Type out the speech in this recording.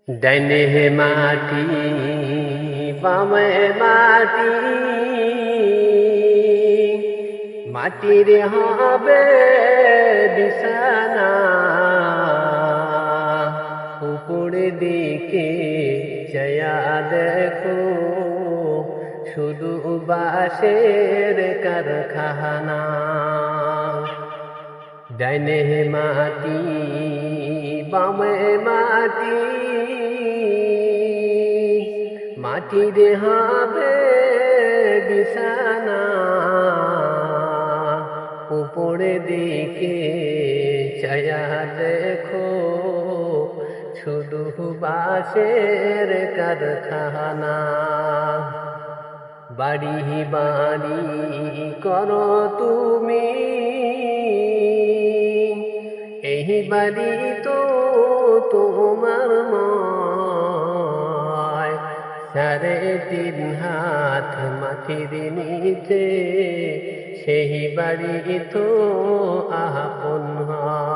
ডাইনে মাটি বামে মাটি, মাটির হবে বিছানা। উপরে দিকে চায়া দেখো, শুধু বাঁশের কারখানা। ডাইনে মাটি বামে মাটি, মাটির হবে বিছানা। উপরে দিকে চায়া দেখো, শুধু বাঁশের কারখানা। বাড়ি বাড়ি করো তুমি, এই বাড়ি তো তোমার নয়। 3.5 হাত মাটির নিচে সেই বাড়ি তো আপন হয়।